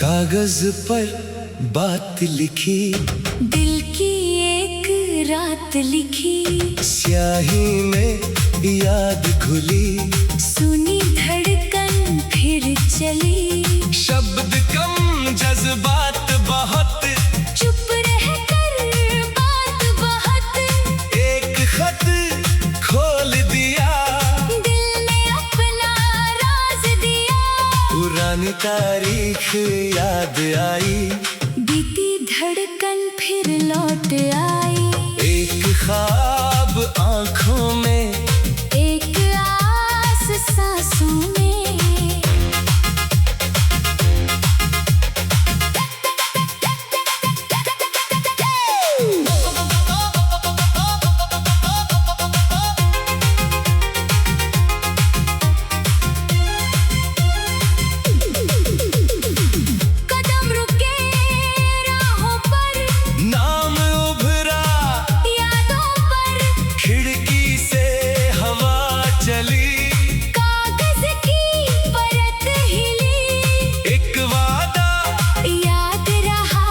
कागज पर बात लिखी, दिल की एक रात लिखी, स्याही में याद घुली, सुनी धड़कन फिर चली। शब्द कम जज्बात बहुत, चुप रह कर बात बहुत, एक खत खोल दिया, दिल ने अपना राज दिया। पुरानी तारीख याद आई, बीती धड़कन फिर लौट आई। एक ख्वाब आंखों में, एक आस सांसों में। कदम रुके राहों पर, नाम उभरा यादों पर, खिड़की से हवा चली, कागज की परत हिली। एक वादा याद रहा,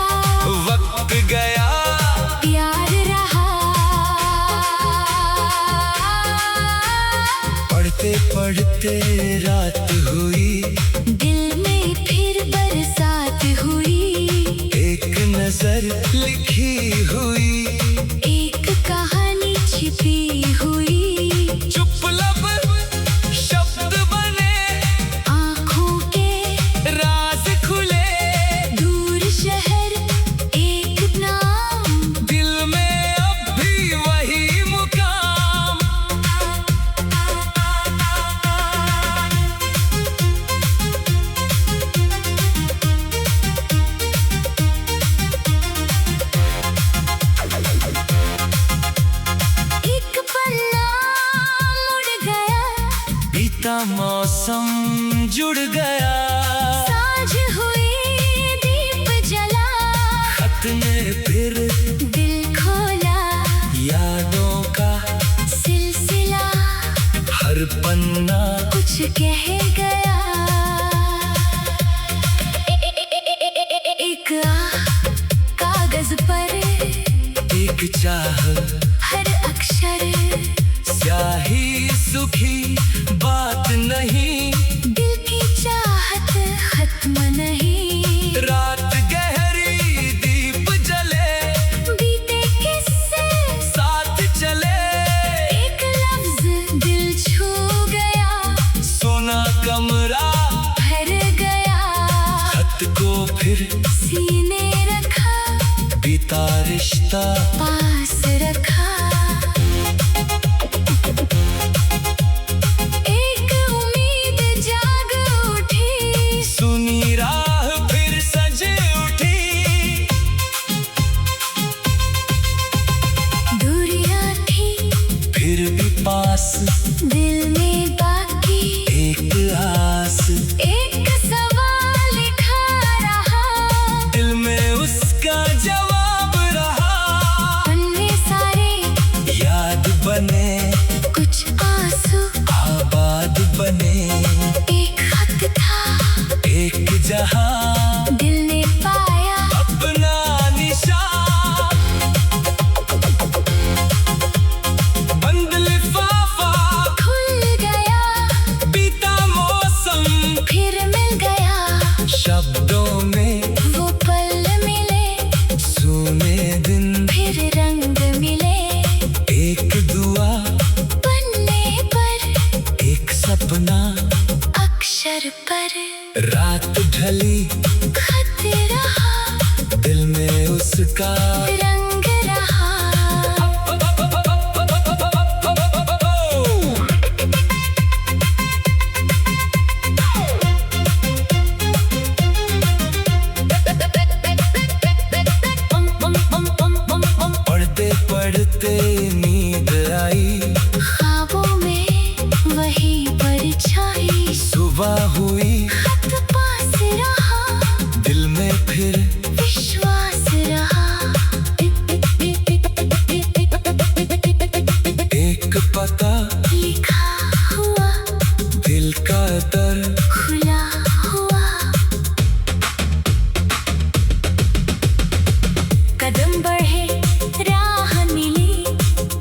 वक्त गया, प्यार रहा। पढ़ते पढ़ते रात हुई, दिल में फिर बरसात हुई। एक नजर लिखी हुई, एक कहानी छिपी हुई। चुप लब शब्द बने, आँखों के राज खुले, दूर शहर एक नाम, दिल में अब भी वही मुकाम। एक पन्ना मुड़ गया, बीता मौसम जुड़ गया, साँझ हुई दीप जला, खत ने फिर दिल खोला, यादों का सिलसिला हर पन्ना कुछ कह गया। एक कागज पर एक चाह, हर अक्षर, स्याही सुखी बात नहीं, दिल की चाहत खत्म नहीं। रात गहरी दीप जले, बीते किस्से साथ चले, एक लफ्ज दिल छू गया, सोना कमरा भर गया। खत को फिर सीने रखा, बीता रिश्ता पास रखा। एक उम्मीद जाग उठी, सुनी राह फिर सज उठी, दूरियां थी फिर भी पास दिल में बाकी। एक आस, एक सवाल लिखा रहा, दिल में उसका जवाब रहा, पन्ने सारे याद बने, कुछ आंसू, आबाद बने, एक खत था, एक जहां दिल ने पाया अपना निशान। बंद लिफाफा खुल गया, बीता मौसम फिर मिल गया। शब्दों में वो पल मिले, सुने दिन, फिर रंग मिले। एक दुआ, पन्ने पर एक सपना, अक्षर पर रात ढली, खत रहा, दिल में उसका रंग रहा। दर खुला हुआ। कदम बढ़े राह मिली,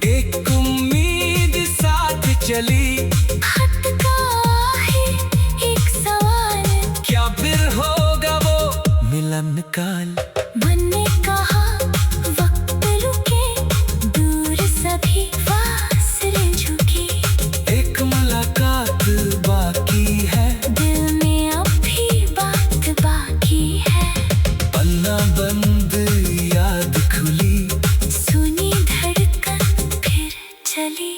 एक उम्मीद साथ चली। खत का आखिर एक सवाल, क्या फिर होगा वो मिलन काल। मन ने कहा वक्त रुके, दूर सभी फासले झुके। एक मुलाकात बाकी है, दिल में अब भी बात बाकी है। पन्ना बंद याद खुली, सुनी धड़कन फिर चली।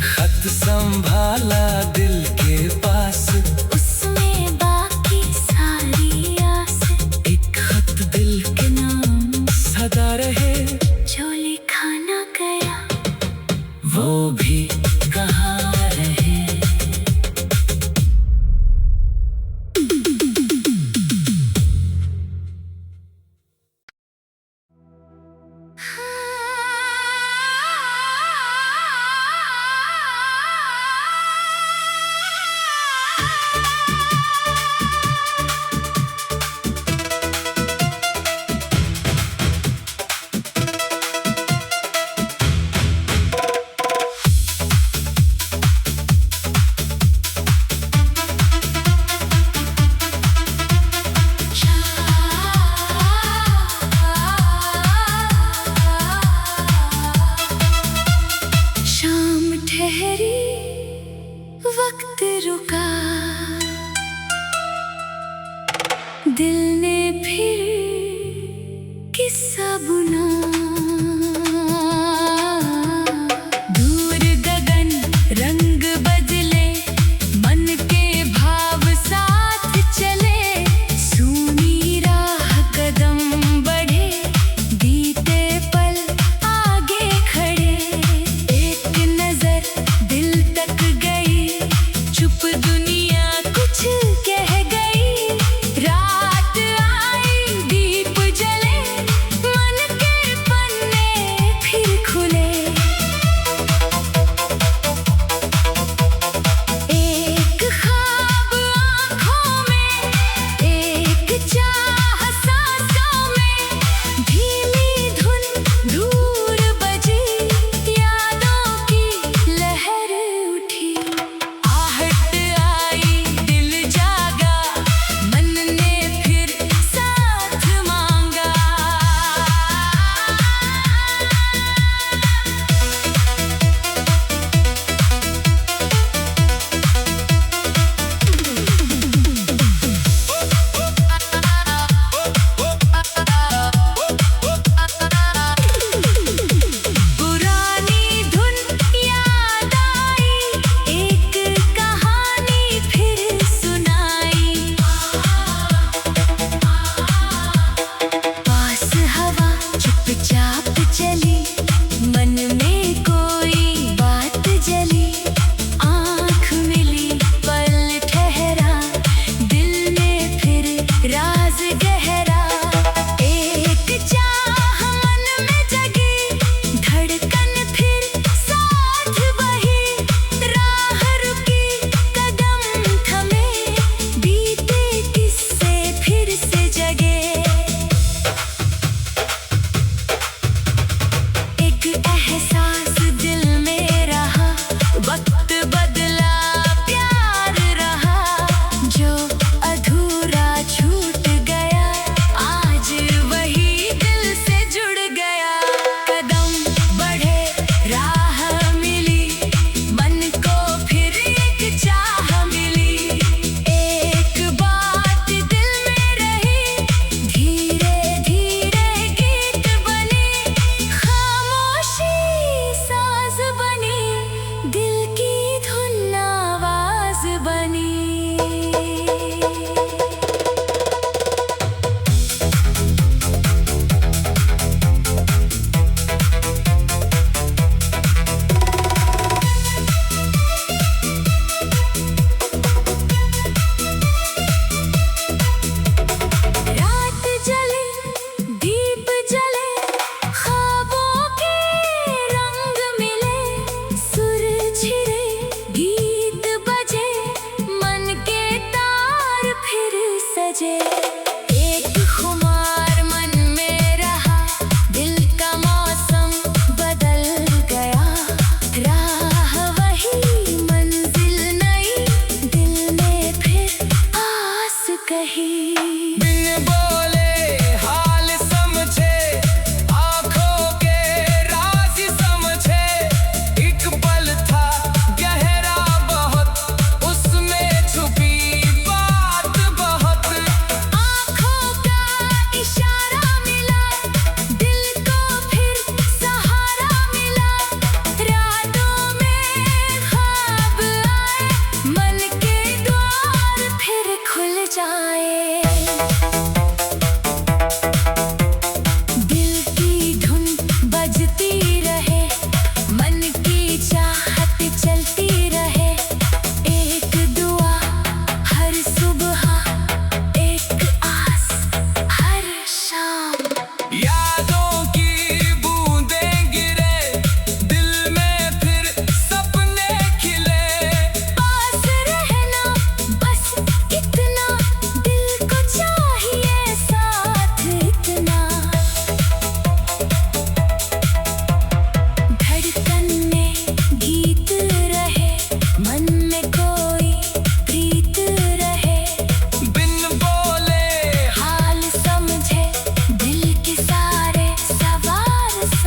खत संभाल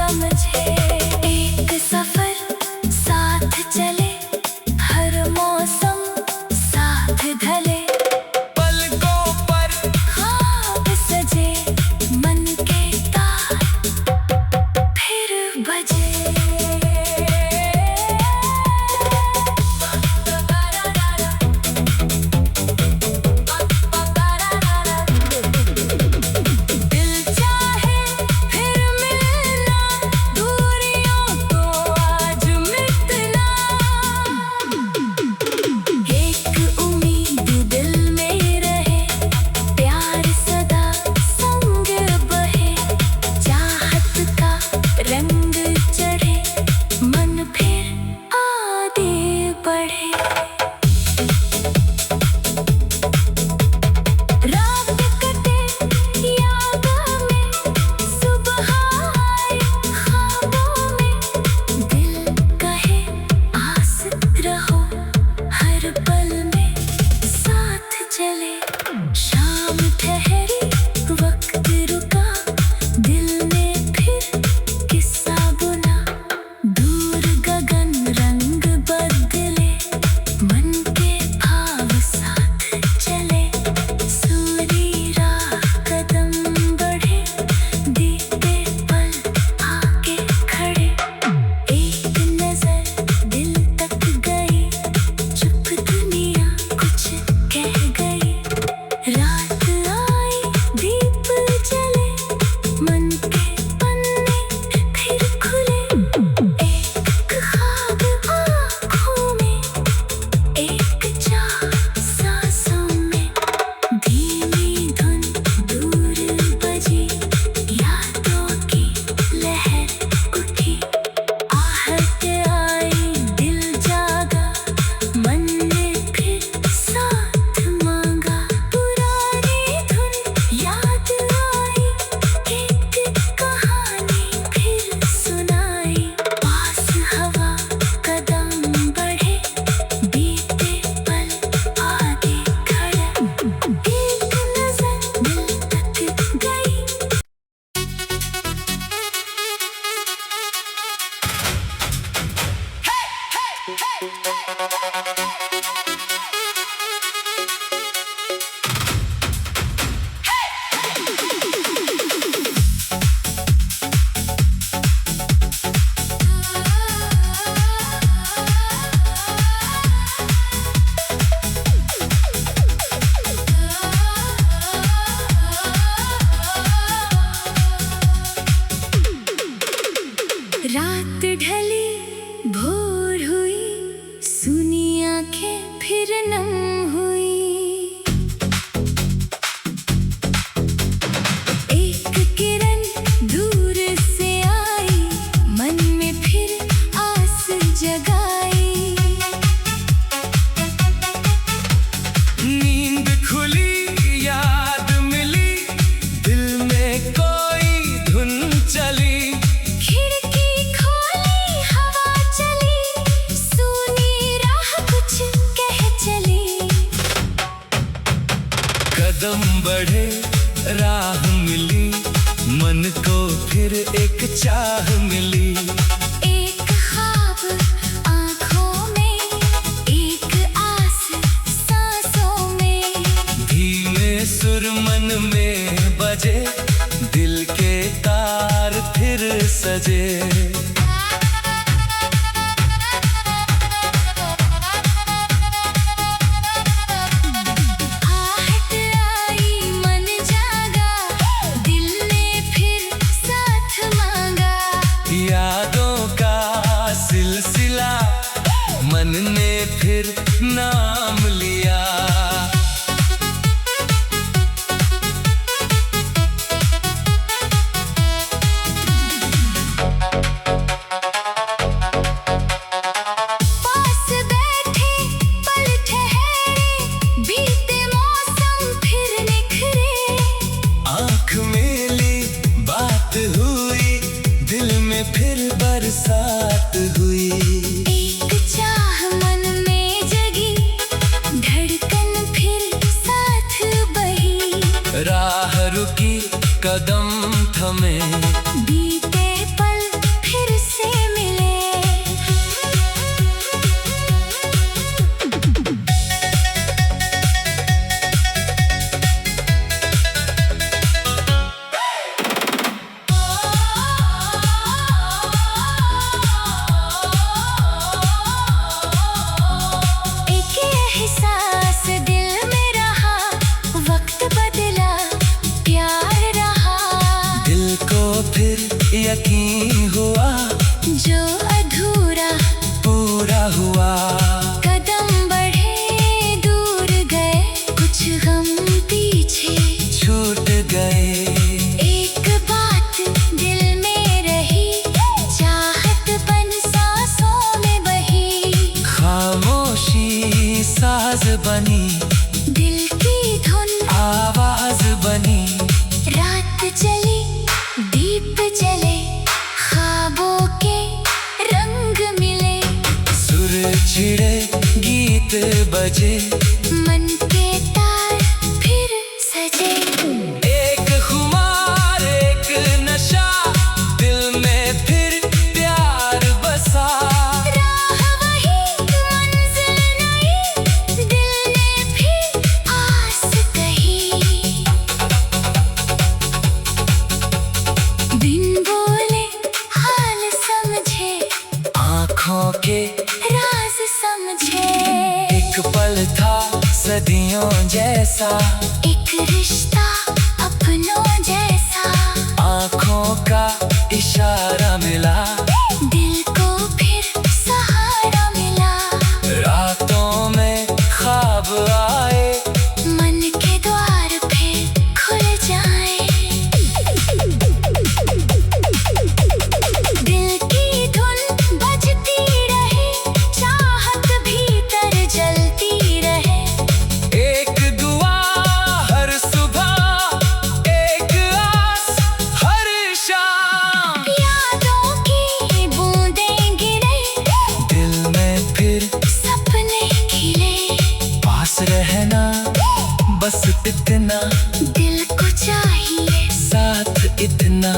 समझे। एक सफर साथ चले, हर मौसम साथ ढले। पलकों पर ख्वाब सजे, मन के तार फिर बजे। दिल चाहे फिर मिलना, दूरियों को आज मिटना। एक उम्मीद दिल में रहे, प्यार सदा संग बहे। चाहत का रंग चढ़े, मन फिर आगे बढ़े। रात कटे यादों में, सुबह आए ख्वाबों में। दिल कहे आस रहो, हर पल में साथ चले। शाम ठहरी, वक्त रुका, दिल ने फिर किस्सा बुना। दूर गगन रंग बदले, मन के भाव साथ चले। सूरी राह कदम बढ़े, बीते पल आके खड़े। एक नजर दिल तक गई, चुप दुनिया कुछ कह गई। रात आई, दीप जले, मन के पन्ने फिर खुले। एक ख्वाब आँखों में, एक चाह सांसों में। धीमी धुन दूर बजी, यादों की लहर उठी। आहट आई, दिल जागा, मन ने फिर साथ मांगा। पुरानी धुन याद आई, एक कहानी फिर सुनाई। पास हवा कदम बढ़े, बीते पल आगे खड़े। एक नजर दिल तक गई। रात ढली, भोर हुई, सुनी आंखें फिर नम हुई। एक किरण दूर से आई, मन में फिर आस जगाई। नींद खुली, याद मिली, दिल में कोई धुन चली। खिड़की खोली, हवा चली, सुनी राह कुछ कह चली। कदम बढ़े, राह मिली, मन को फिर एक चाह मिली। एक ख्वाब आँखों में, एक आस सांसों में। धीमे सुर मन में बजे, दिल के तार फिर सजे। आहट आई, मन जागा, दिल ने फिर साथ मांगा। यादों का सिलसिला, मन ने फिर नाम लिया। पास बैठे, पल ठहरे, बीते मौसम फिर निखरे। आँख मेली, बात हुई, दिल में फिर बरसात हुई। एक चाह मन में जगी, धड़कन फिर साथ बही। राह रुकी, कदम थमे, बीते पल यकीन हुआ जो अधूरा पूरा हुआ। कदम बढ़े दूर गए, कुछ गम पीछे छूट गए। एक बात दिल में रही, चाहत बन सांसों में बही। खामोशी साज बनी, दिल की धुन आवाज बनी। रात चली दीप जले, ख्वाबों के रंग मिले। सुर छिड़े गीत बजे, मन के तार फिर सजे। एक खुमार एक नशा, दिल में फिर प्यार बसा। राह वही मंजिल नई, दिल ने फिर आस कही। बिन बोले हाल समझे, आँखों के राज समझे। एक पल था सदियों जैसा, एक रिश्ता अपनों जैसा। आँखों का इशारा मिला, दिल को फिर सहारा मिला। रातों में ख्वाब आए, मन के द्वार फिर खुल जाए। दिल की धुन बजती रहे, चाहत भीतर जलती रहे। एक दुआ हर सुबह, एक आस हर शाम। यादों की बूंदें गिरे, दिल में फिर सपने खिले। पास रहना बस इतना, दिल को चाहिए साथ इतना।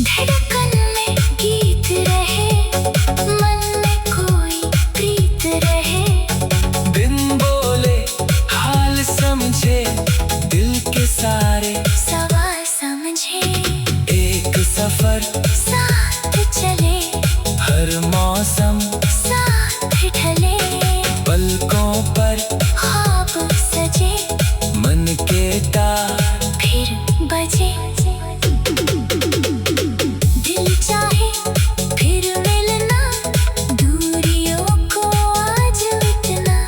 धड़कन में गीत रहे, मन में कोई प्रीत रहे। बिन बोले हाल समझे, दिल के सारे सवाल समझे। एक सफर साथ चले, हर मौसम साथ ढले। पलकों पर ख्वाब सजे, मन के तार फिर बजे। दिल चाहे फिर मिलना, दूरियों को आज मिटना।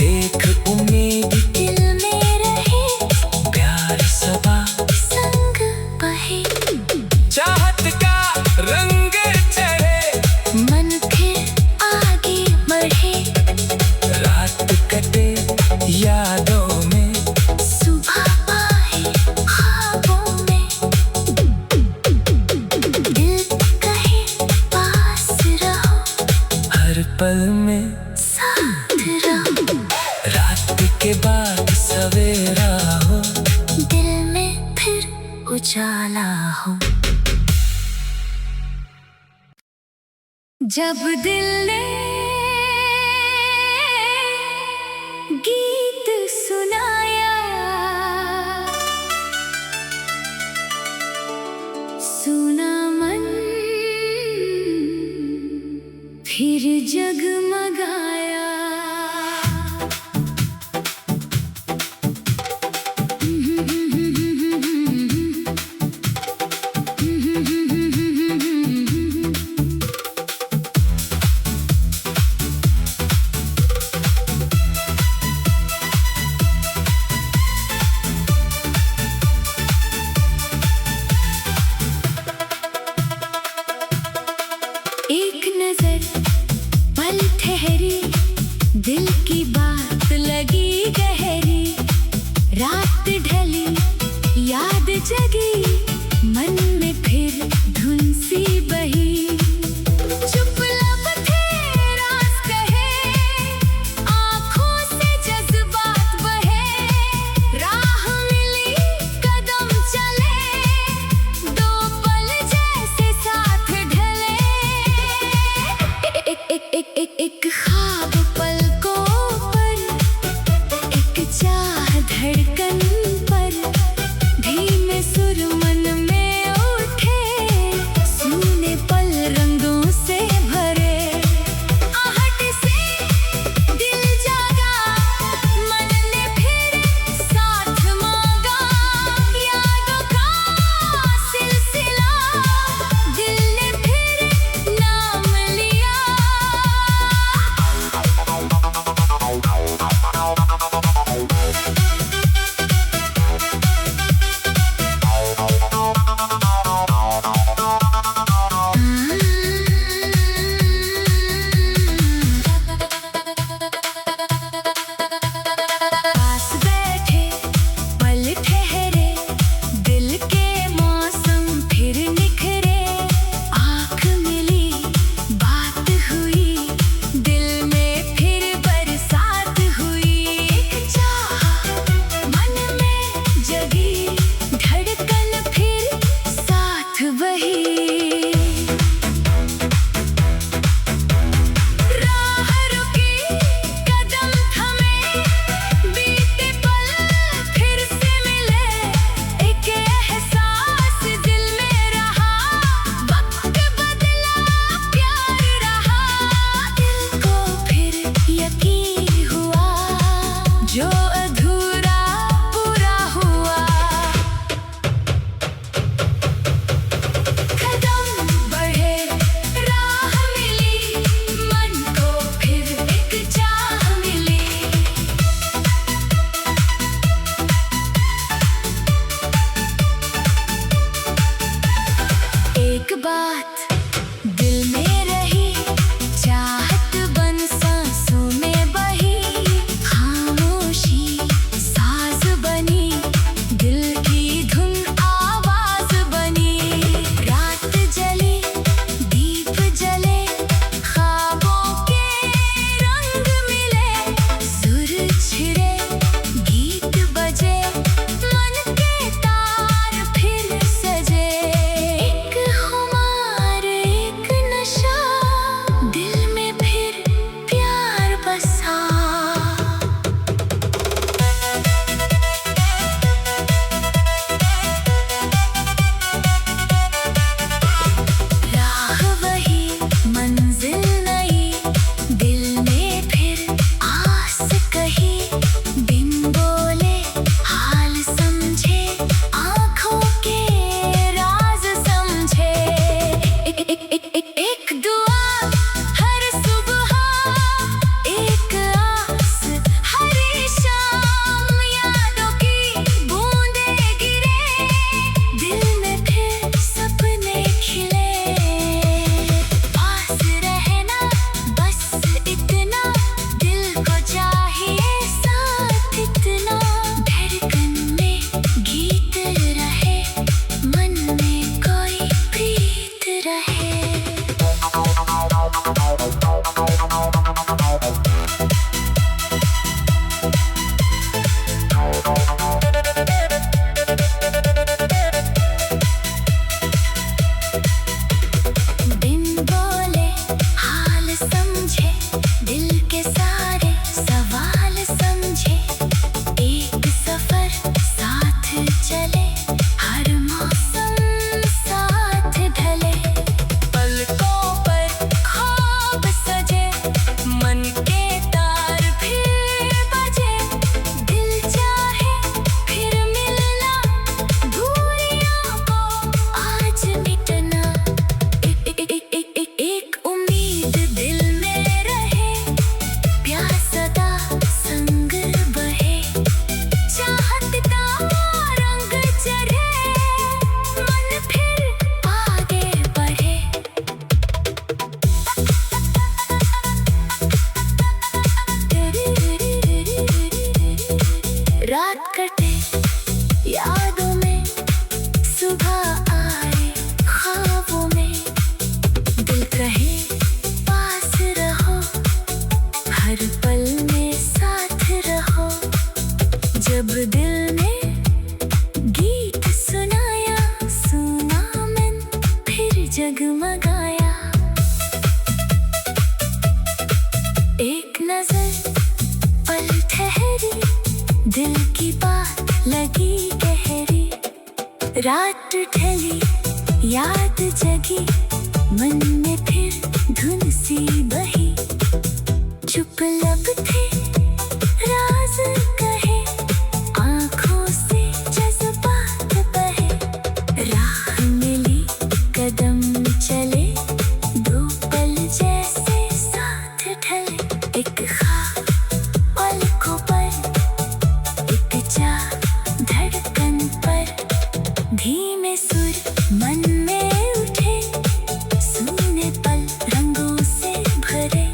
एक उम्मीद दिल में रहे, प्यार सबा, संग बहे। चाहत का रंग चढ़े, मन फिर आगे बढ़े। रात कटे यादों में, सुबह आए ख्वाबों में। दिल कहे पास रहो, हर पल में साथ रहो। रात के बाद सवेरा हो, दिल में फिर उजाला हो। जब दिल ने गीत सुनाया, सुना मन फिर जगमगाया। एक नजर पल ठहरी, दिल की बात लगी गहरी। रात ढली याद जगी, मन में फिर धुन सी बही। चुप लब थे राज कहे, आँखों से जज्बात बहे। राह मिली कदम चले, दो पल जैसे साथ ढले। एक ख्वाब पलकों पर, एक चाह धड़कन पर। धीमे सुर मन में उठे, सुने पल दिल की बात लगी गहरी, रात ढली याद जगी, मन में फिर धुन सी बही। चुप लब थे राज कहे, आंखों से जज्बात बहे, राह मिली कदम चले, दो पल जैसे साथ ढले। एक ख्वाब पलकों पर, एक चाह धड़कन पर, धीमे सुर मन में उठे, सूने पल रंगों से भरे।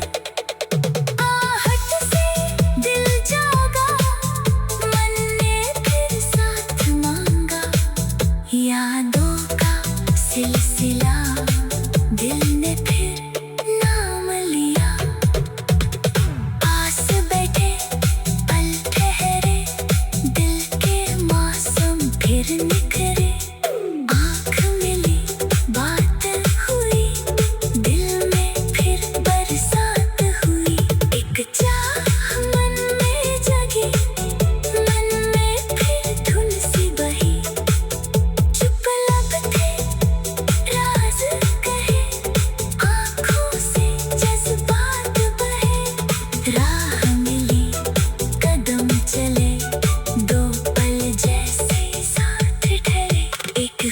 आहट से दिल जागा, मन ने फिर साथ मांगा, यादों का सिलसिला दिल ने फिर नाम लिया। पास बैठे पल ठहरे, दिल के मौसम फिर निखरे, आँख मिली बात हुई, दिल में फिर बरसात हुई। एक चाह मन में जगी, मन में फिर धुन सी बही। चुप लब थे राज कहे, आँखों से जज्बात बहे, राह मिली कदम चले, दो पल जैसे साथ ठहरे। एक